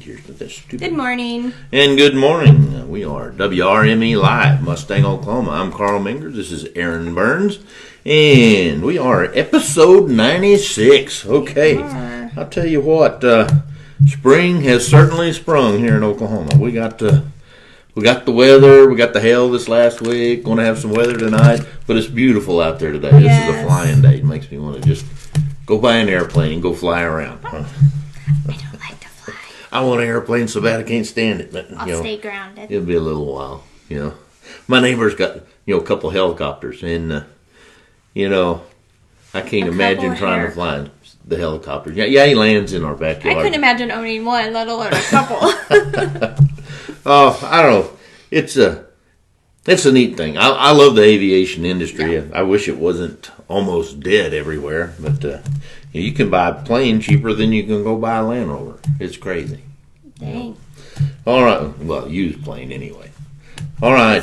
Here's to this stupid. Good morning. And good morning. We are WRME Live, Mustang, Oklahoma. I'm Carl Mingers. This is Aaron Burns. And we are episode 96. Okay. I'll tell you what, spring has certainly sprung here in Oklahoma. We got the weather. We got the hail this last week. Going to have some weather tonight. But it's beautiful out there today. Yes. This is a flying day. It makes me want to just go buy an airplane and go fly around. I don't like to fly. I want an airplane so bad I can't stand it. But I'll stay grounded. It'll be a little while. My neighbor's got a couple helicopters, and I can't imagine trying to fly the helicopter. Yeah, he lands in our backyard. I couldn't imagine owning one, let alone a couple. Oh, I don't know. It's a neat thing. I love the aviation industry. Yeah. I wish it wasn't almost dead everywhere, but you can buy a plane cheaper than you can go buy a Land Rover. It's crazy. Dang. All right. Well, used plane anyway. All right.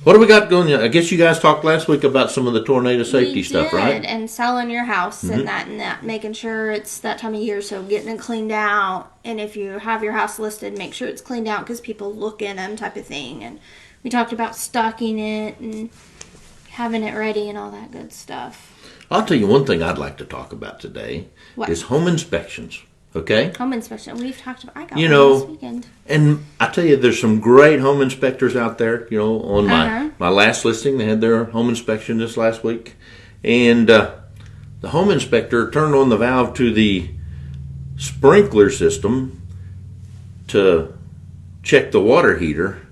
What do we got going? I guess you guys talked last week about some of the tornado safety stuff, right? And selling your house and that, making sure it's that time of year, so getting it cleaned out. And if you have your house listed, make sure it's cleaned out because people look in them, type of thing. And we talked about stocking it and having it ready and all that good stuff. I'll tell you one thing I'd like to talk about today is home inspections. Okay? Home inspection. We've talked about. I got one this weekend. And I tell you, there's some great home inspectors out there. On my last listing, they had their home inspection this last week. And the home inspector turned on the valve to the sprinkler system to check the water heater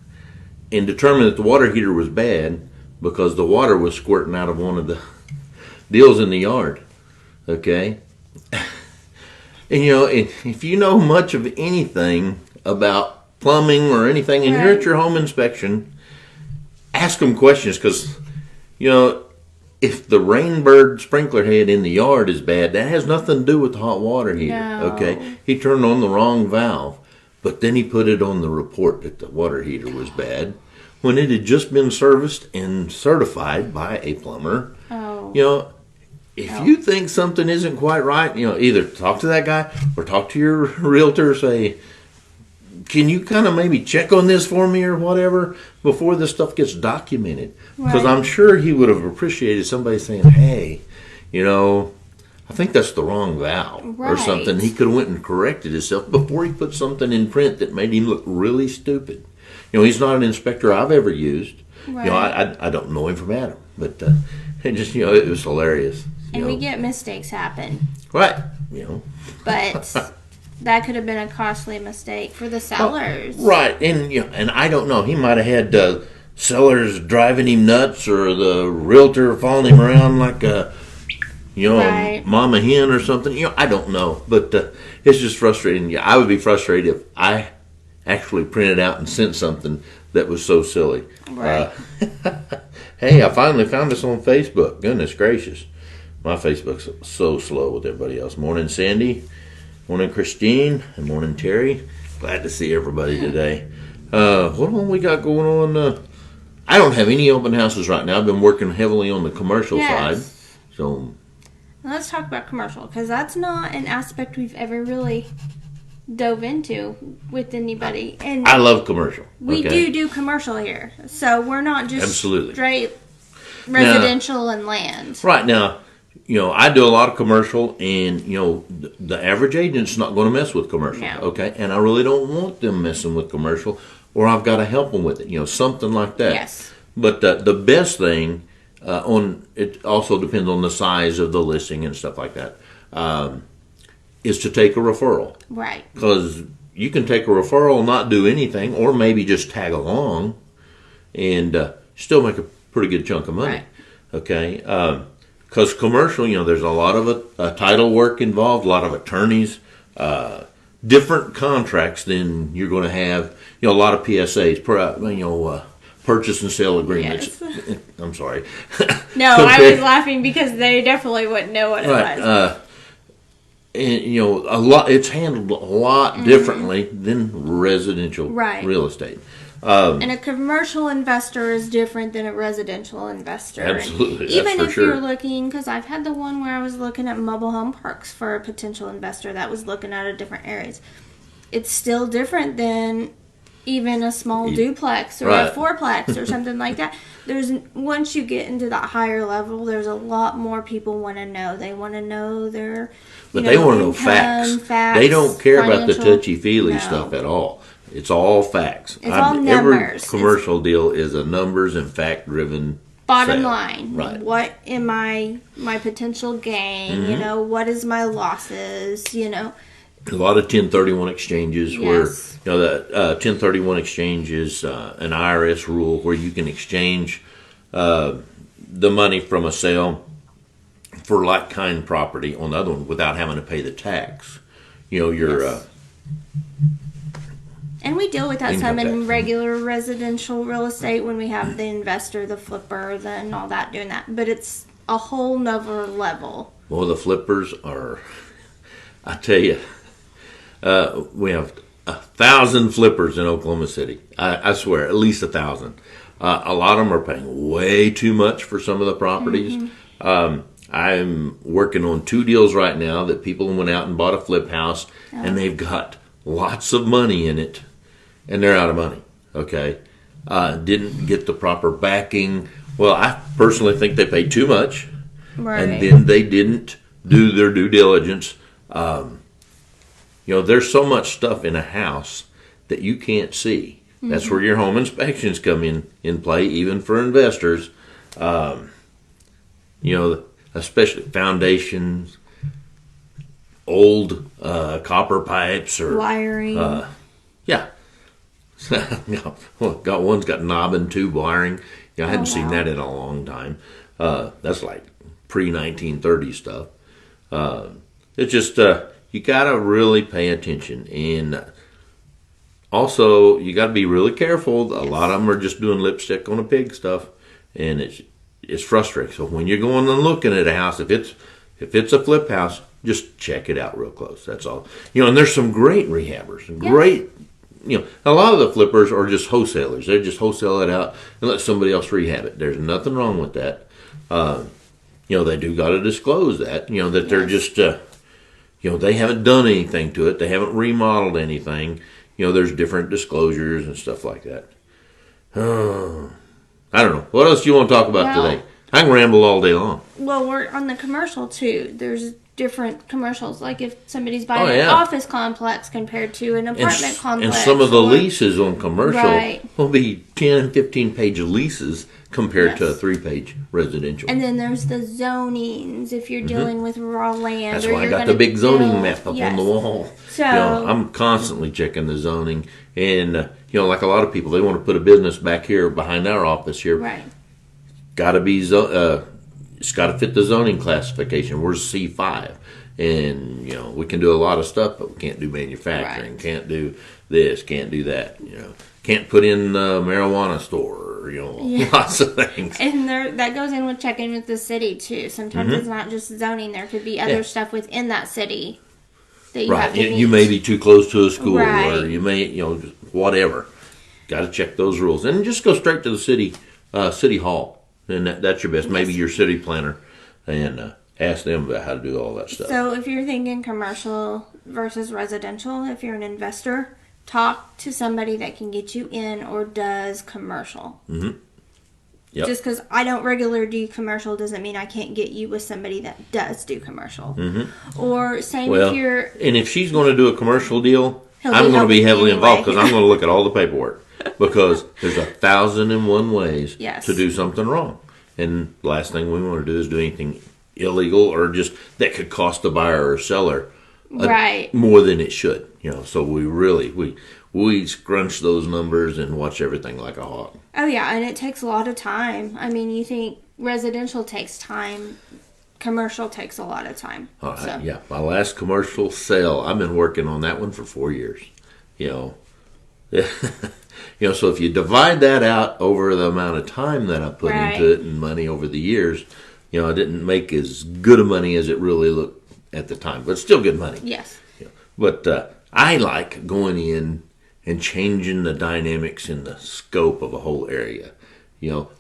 and determined that the water heater was bad because the water was squirting out of one of the deals in the yard. Okay? And if you know much of anything about plumbing or anything, and you're at your home inspection, ask them questions because, if the Rainbird sprinkler head in the yard is bad, that has nothing to do with the hot water heater. No. Okay, he turned on the wrong valve, but then he put it on the report that the water heater was bad when it had just been serviced and certified by a plumber. Oh. If you think something isn't quite right, either talk to that guy or talk to your realtor. Say, can you kind of maybe check on this for me or whatever before this stuff gets documented? Because I'm sure he would have appreciated somebody saying, hey, I think that's the wrong valve or something. He could have went and corrected himself before he put something in print that made him look really stupid. He's not an inspector I've ever used. Right. I don't know him from Adam, but it was hilarious. And we get mistakes happen. Right. But that could have been a costly mistake for the sellers. Right. And I don't know. He might have had sellers driving him nuts or the realtor following him around like a mama hen or something. I don't know. But it's just frustrating. I would be frustrated if I actually printed out and sent something that was so silly. Right. Hey, I finally found us on Facebook. Goodness gracious. My Facebook's so slow with everybody else. Morning, Sandy. Morning, Christine. And morning, Terry. Glad to see everybody today. What all we got going on? I don't have any open houses right now. I've been working heavily on the commercial side. So let's talk about commercial, because that's not an aspect we've ever really dove into with anybody. And I love commercial. We do commercial here. So we're not just straight residential and land. Right now, I do a lot of commercial, and, the average agent's not going to mess with commercial, okay? And I really don't want them messing with commercial, or I've got to help them with it, something like that. Yes. But the best thing, it also depends on the size of the listing and stuff like that, is to take a referral. Right. Because you can take a referral and not do anything, or maybe just tag along and still make a pretty good chunk of money, right. Okay? Because commercial, there's a lot of title work involved, a lot of attorneys, different contracts than you're going to have. A lot of PSAs, purchase and sale agreements. Yes. I'm sorry. No, I was laughing because they definitely wouldn't know what it was. And, it's handled a lot differently than residential real estate. And a commercial investor is different than a residential investor. Absolutely, and even if you're looking, because I've had the one where I was looking at mobile home parks for a potential investor that was looking at different areas. it's still different than even a small duplex or a fourplex or something like that. Once you get into that higher level, there's a lot more people want to know. They want to know their, they want to know facts. They don't care about the touchy-feely stuff at all. It's all facts. It's all numbers. Every commercial deal is a numbers and fact-driven bottom sale. line. Right. What am my potential gain? What is my losses? A lot of 1031 exchanges where, Yes. the 1031 exchange is an IRS rule where you can exchange the money from a sale for like-kind property on the other one without having to pay the tax. Yes. And we deal with that income some in tax. regular residential real estate when we have the investor, the flipper, and all that doing that. But it's a whole nother level. Well, the flippers are, I tell you, we have 1,000 flippers in Oklahoma City. I swear, at least 1,000. A lot of them are paying way too much for some of the properties. I'm working on 2 deals right now that people went out and bought a flip house, and they've got lots of money in it, and they're out of money. Okay, didn't get the proper backing. Well, I personally think they paid too much, and then they didn't do their due diligence. There's so much stuff in a house that you can't see. That's where your home inspections come in play, even for investors. Especially foundations, old copper pipes or wiring. Got one's got knob and tube wiring. I hadn't seen that in a long time. That's like pre-1930 stuff. It's just you gotta really pay attention, and also you gotta be really careful. A lot of them are just doing lipstick on a pig stuff, and it's frustrating. So when you're going and looking at a house, if it's a flip house, just check it out real close. That's all. And there's some great rehabbers and great. A lot of the flippers are just wholesalers. They just wholesale it out and let somebody else rehab it. There's nothing wrong with that. They do got to disclose that. That they're just. They haven't done anything to it. They haven't remodeled anything. There's different disclosures and stuff like that. I don't know. What else do you want to talk about today? I can ramble all day long. Well, we're on the commercial, too. There's different commercials. Like if somebody's buying an office complex compared to an apartment complex. And some of the leases on commercial will be 10 and 15-page leases compared to a 3-page residential. And then there's the zonings if you're dealing with raw land. That's why I got the big zoning map up on the wall. So I'm constantly checking the zoning. And, like a lot of people, they want to put a business back here behind our office here. Right. Got to be, it's got to fit the zoning classification. We're C5. And, we can do a lot of stuff, but we can't do manufacturing. Right. Can't do this, can't do that. Can't put in a marijuana store. Lots of things. And that goes in with checking with the city, too. Sometimes it's not just zoning. There could be other stuff within that city that you have to meet. You may be too close to a school, or you may, whatever. Got to check those rules. And just go straight to the city hall. And that's your best. Yes. Maybe your city planner. And ask them about how to do all that stuff. So if you're thinking commercial versus residential, if you're an investor, talk to somebody that can get you in or does commercial. Yep. Just because I don't regularly do commercial doesn't mean I can't get you with somebody that does do commercial. Or same if you're... And if she's going to do a commercial deal, I'm going to be heavily involved because I'm going to look at all the paperwork. Because there's 1,001 ways to do something wrong. And the last thing we want to do is do anything illegal or just that could cost the buyer or seller more than it should. So we scrunch those numbers and watch everything like a hawk. Oh yeah, and it takes a lot of time. I mean, you think residential takes time, commercial takes a lot of time. All right, yeah. My last commercial sale, I've been working on that one for 4 years. So if you divide that out over the amount of time that I put into it and money over the years, I didn't make as good of money as it really looked at the time, but still good money. Yes. But I like going in and changing the dynamics in the scope of a whole area.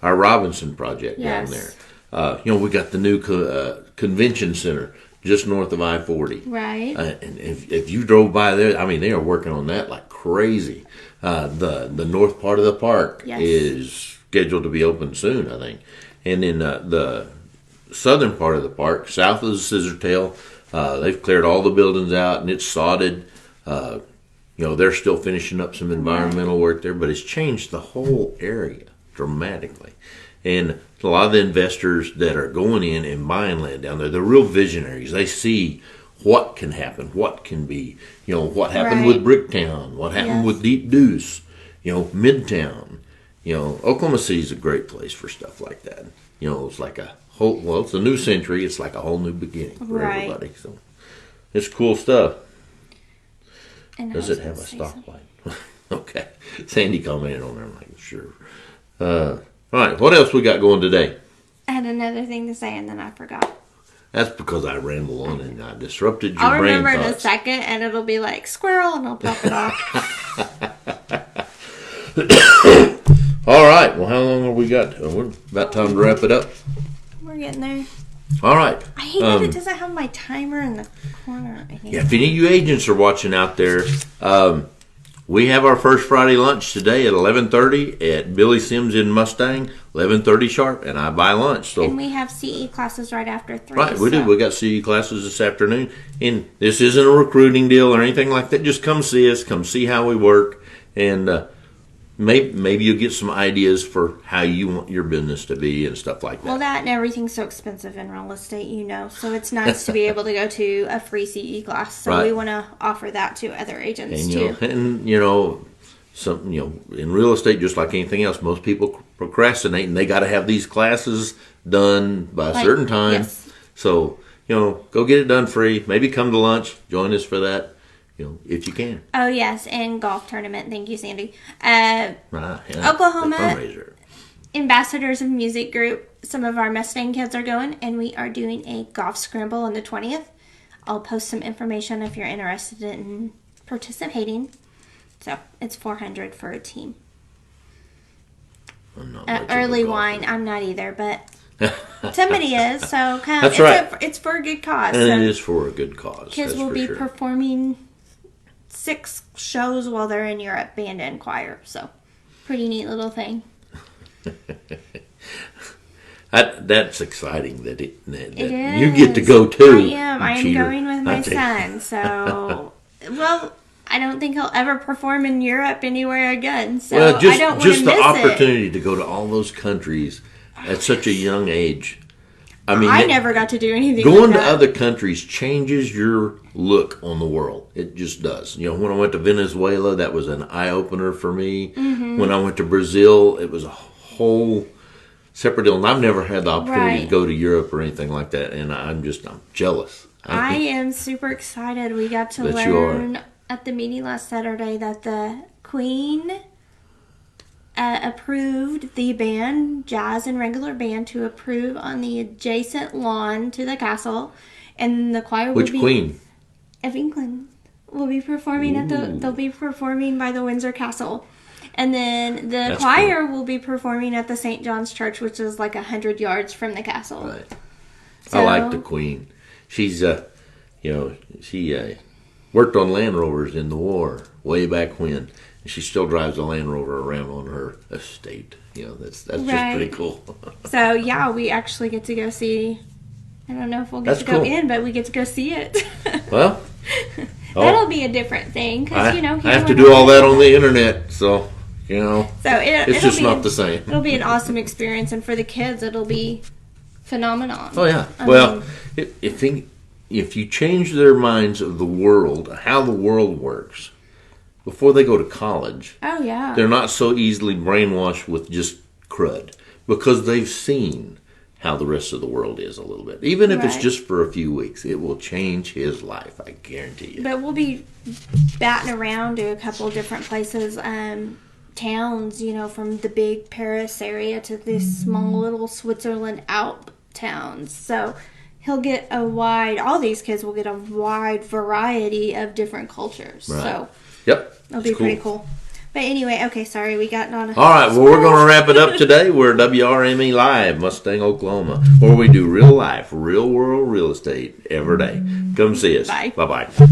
Our Robinson project down there. We got the new convention center just north of I-40. Right. And if you drove by there, I mean, they are working on that like crazy. The north part of the park is scheduled to be open soon, I think. And then the southern part of the park, south of the Scissortail, they've cleared all the buildings out and it's sodded. They're still finishing up some environmental work there, but it's changed the whole area dramatically. And a lot of the investors that are going in and buying land down there, they're real visionaries. They see what can happen, what can be, what happened with Bricktown, what happened with Deep Deuce, Midtown. Oklahoma City is a great place for stuff like that. It's like it's a new century. It's like a whole new beginning for everybody. So it's cool stuff. Does it have a stoplight? Okay. Sandy commented on there. I'm like, sure. All right. What else we got going today? I had another thing to say and then I forgot. That's because I ramble on and I disrupted your I'll brain remember thoughts. in a second and it'll be like squirrel and I'll pop it off. All right. Well, how long have we got? We're about time to wrap it up. We're getting there. All right. I hate that it doesn't have my timer in the corner. Yeah, if any of you agents are watching out there, we have our first Friday lunch today at 11:30 at Billy Sims in Mustang, 11:30 sharp, and I buy lunch. So and we have CE classes right after 3. Right, we do. We got CE classes this afternoon, and this isn't a recruiting deal or anything like that. Just come see us, come see how we work, and maybe you'll get some ideas for how you want your business to be and stuff like that. Well, that and everything's so expensive in real estate, so it's nice to be able to go to a free CE class. So we want to offer that to other agents too. In real estate, just like anything else, most people procrastinate, and they got to have these classes done by a certain time. Yes. So go get it done free. Maybe come to lunch, join us for that. If you can. Oh, yes, and golf tournament. Thank you, Sandy. Oklahoma Ambassadors of Music Group. Some of our Mustang kids are going, and we are doing a golf scramble on the 20th. I'll post some information if you're interested in participating. So, it's $400 for a team. I'm not much of a Early golfer. wine. I'm not either, but somebody is. So, That's right. It's for a good cause. And so it is for a good cause. kids will be performing 6 shows while they're in Europe, band and choir. So, pretty neat little thing. That's exciting that It you get to go too. I am going with my son. So, well, I don't think he'll ever perform in Europe anywhere again. So I don't want to miss just the opportunity to go to all those countries at such a young age. I mean, I never got to do anything. Going like to that. other countries changes your look on the world. It just does. When I went to Venezuela, that was an eye opener for me. Mm-hmm. When I went to Brazil, it was a whole separate deal. And I've never had the opportunity to go to Europe or anything like that. And I'm jealous. I am super excited. We got to learn at the meeting last Saturday that the Queen approved the band, jazz and regular band, to approve on the adjacent lawn to the castle, and the choir will be Queen? Of England will be performing they'll be performing by the Windsor Castle, and then the choir will be performing at the St. John's Church, which is like 100 yards from the castle. Right. So, I like the Queen. She's she worked on Land Rovers in the war way back when. She still drives a Land Rover around on her estate. That's just pretty cool. So, we actually get to go see. I don't know if we'll get to go in, but we get to go see it. Well, that'll be a different thing because I have to do all that on the internet, so it's just not the same. It'll be an awesome experience, and for the kids, it'll be phenomenal. Oh yeah. If you change their minds of the world, how the world works, before they go to college, they're not so easily brainwashed with just crud because they've seen how the rest of the world is a little bit. Even if it's just for a few weeks, it will change his life, I guarantee you. But we'll be batting around to a couple of different places, towns, from the big Paris area to these small little Switzerland Alp towns. So he'll get all these kids will get a wide variety of different cultures. Right. So yep. it'll be pretty cool. But anyway, okay, sorry, we got on. All right, well, we're going to wrap it up today. We're WRME Live, Mustang, Oklahoma, where we do real life, real world real estate every day. Come see us. Bye. Bye-bye.